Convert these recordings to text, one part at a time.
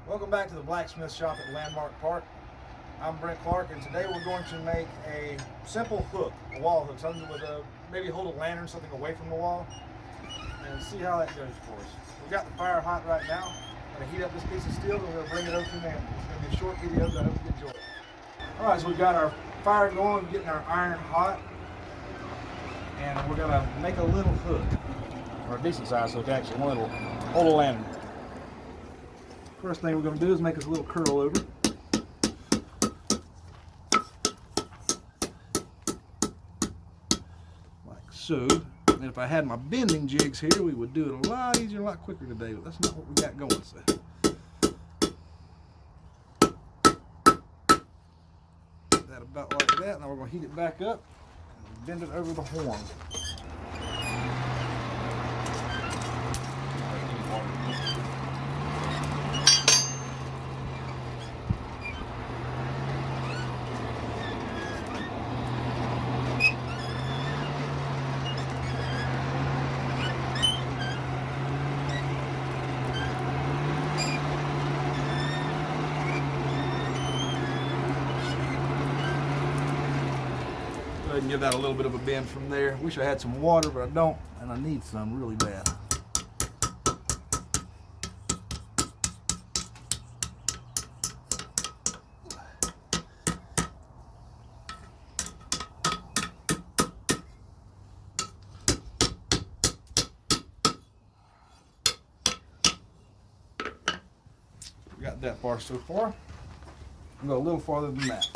Welcome back to the blacksmith shop at Landmark Park. I'm Brent Clark, and today we're going to make a simple hook, a wall hook, something that would maybe hold a lantern, something away from the wall, and see how that goes for us. We've got the fire hot right now. I'm going to heat up this piece of steel, and we're going to bring it over to the anvil. It's going to be a short video, but I hope you enjoy it. All right, so we've got our fire going, getting our iron hot, and we're going to make a little hook, or a decent size hook actually, one that'll hold a lantern. First thing we're going to do is make us a little curl over. Like so. And if I had my bending jigs here, we would do it a lot easier, a lot quicker today, but that's not what we got going. So. That about like that. Now we're going to heat it back up and bend it over the horn. Go ahead and give that a little bit of a bend from there. Wish I had some water, but I don't, and I need some really bad. We got that far so far. We'll go a little farther than that.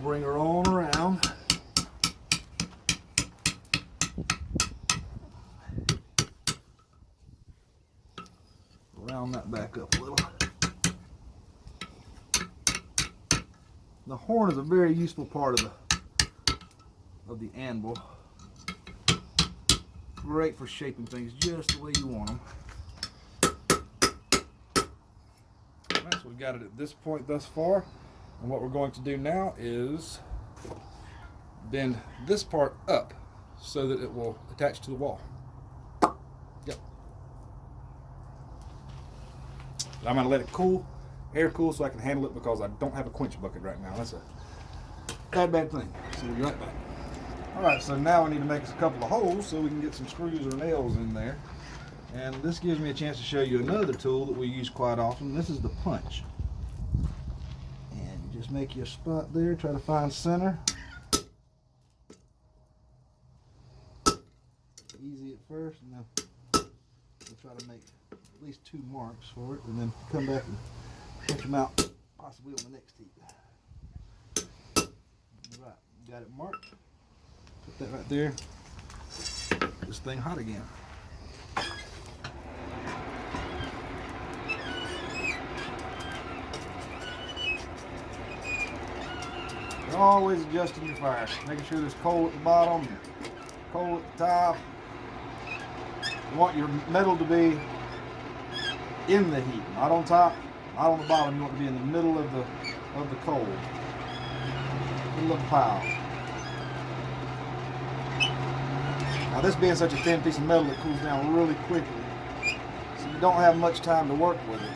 Bring her on around. Round that back up a little. The horn is a very useful part of the anvil. Great for shaping things just the way you want them. Alright, so we've got it at this point thus far. And what we're going to do now is bend this part up so that it will attach to the wall. Yep. I'm going to let it cool, air cool, so I can handle it because I don't have a quench bucket right now. That's a bad thing. So we'll be right back. Alright, so now we need to make us a couple of holes so we can get some screws or nails in there. And this gives me a chance to show you another tool that we use quite often. This is the punch. Just make you a spot there, try to find center. Easy at first, and then we'll try to make at least 2 marks for it, and then come back and punch them out, possibly on the next heat. Alright, got it marked. Put that right there. This thing hot again. Always adjusting your fire, making sure there's coal at the bottom, coal at the top. You want your metal to be in the heat, not on top, not on the bottom. You want to be in the middle of the coal, middle of the pile. Now this being such a thin piece of metal, it cools down really quickly, so you don't have much time to work with it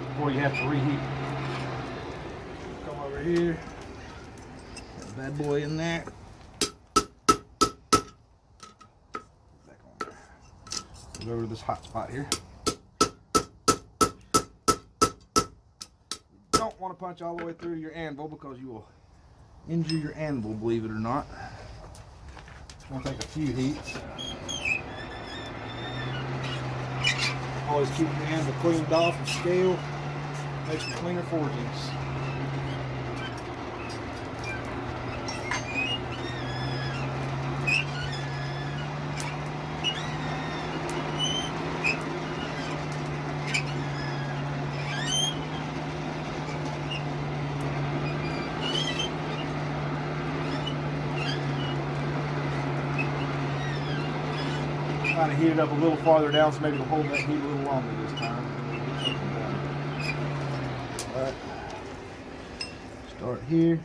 before you have to reheat. Here, that bad boy in there. Back on there. Go over to this hot spot here. You don't want to punch all the way through your anvil because you will injure your anvil, believe it or not. Just want to take a few heats. Always keep the anvil cleaned off and scale. Makes for cleaner forgings. Kind of heat it up a little farther down, so maybe it'll hold that heat a little longer this time. Alright. Start here.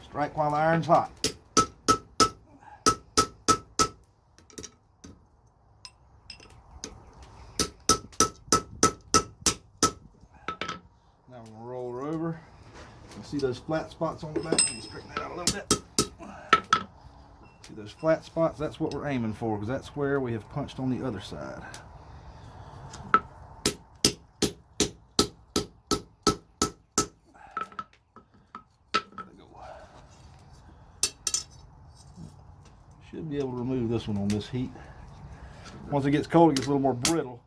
Strike while the iron's hot. Now we're going to roll her over. You see those flat spots on the back? Let me straighten that out a little bit. See those flat spots? That's what we're aiming for, because that's where we have punched on the other side. Should be able to remove this one on this heat. Once it gets cold, it gets a little more brittle.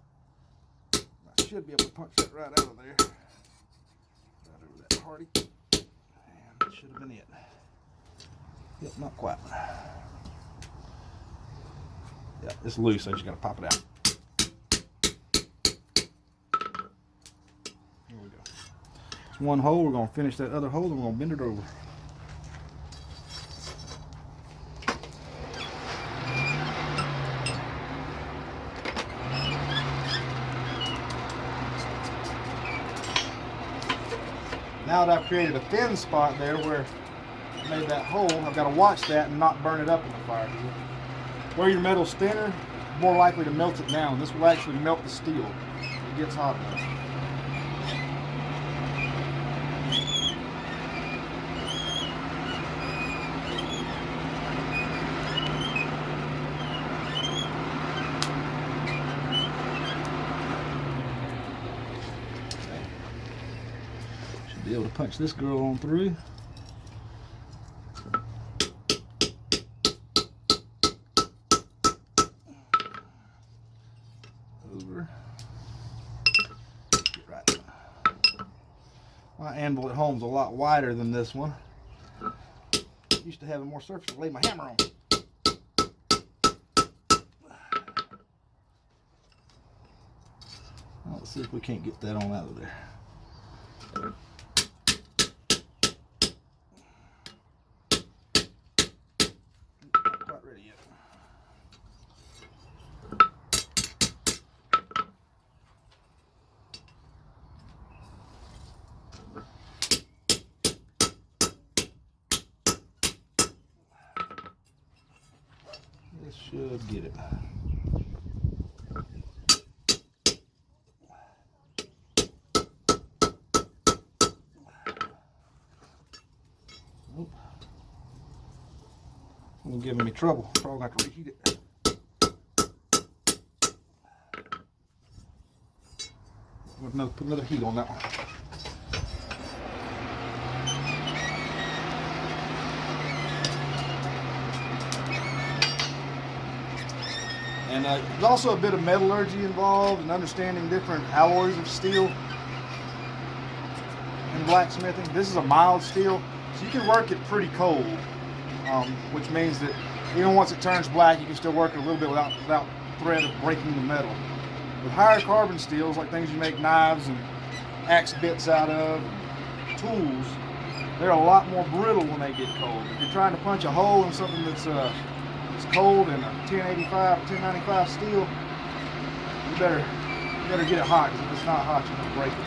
I should be able to punch that right out of there. Right over that hardy. And that should have been it. Yep, not quite. Yeah, it's loose, so you just gotta pop it out. There we go. It's one hole. We're gonna finish that other hole, and we're gonna bend it over. Now that I've created a thin spot there where I made that hole, I've got to watch that and not burn it up in the fire. Where your metal's thinner, more likely to melt it down. This will actually melt the steel if it gets hot enough. Be able to punch this girl on through. Over. Get right. My anvil at home's a lot wider than this one. Used to have more surface to lay my hammer on. Let's see if we can't get that on out of there. This should get it. Nope. It's giving me trouble. Probably have to reheat it. Put another heat on that one. And there's also a bit of metallurgy involved and understanding different alloys of steel in blacksmithing. This is a mild steel, so you can work it pretty cold, which means that even once it turns black, you can still work it a little bit without threat of breaking the metal. With higher carbon steels, like things you make knives and axe bits out of, tools, they're a lot more brittle when they get cold. If you're trying to punch a hole in something that's cold in a 1085, 1095 steel, you better get it hot, because if it's not hot, you're going to break it.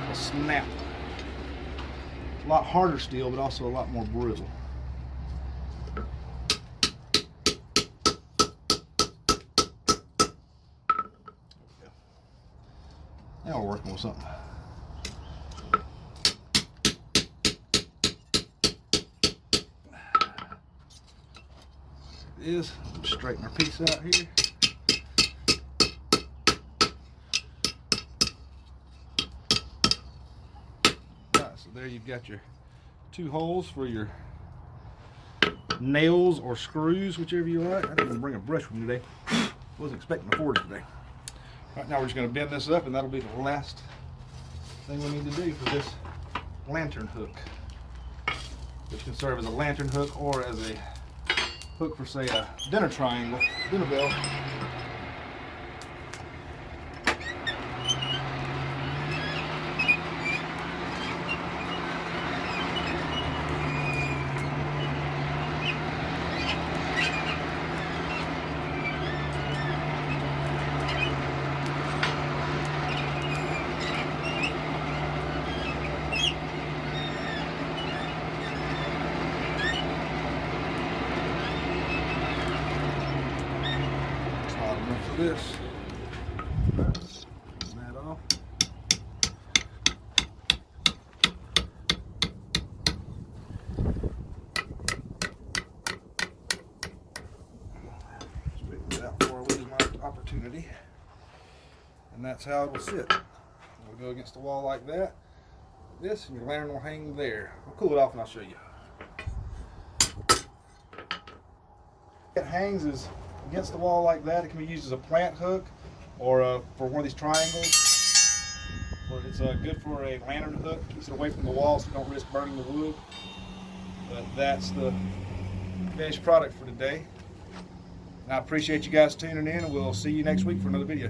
It'll snap. A lot harder steel, but also a lot more brittle. Now we're working with something. There it is. Let's straighten our piece out here. Alright, so there you've got your two holes for your nails or screws, whichever you like. I didn't even bring a brush with me today. Wasn't expecting to forge today. Right now we're just going to bend this up, and that'll be the last thing we need to do for this lantern hook, which can serve as a lantern hook or as a hook for, say, a dinner triangle, dinner bell. this. Turn that off. Straighten it out before I lose my opportunity. And that's how it will sit. We'll go against the wall like that. This, and your lantern will hang there. I'll cool it off and I'll show you. It hangs is against the wall like that. It can be used as a plant hook or for one of these triangles. Or it's good for a lantern hook. Keeps it away from the wall so you don't risk burning the wood. But that's the finished product for today. And I appreciate you guys tuning in, and we'll see you next week for another video.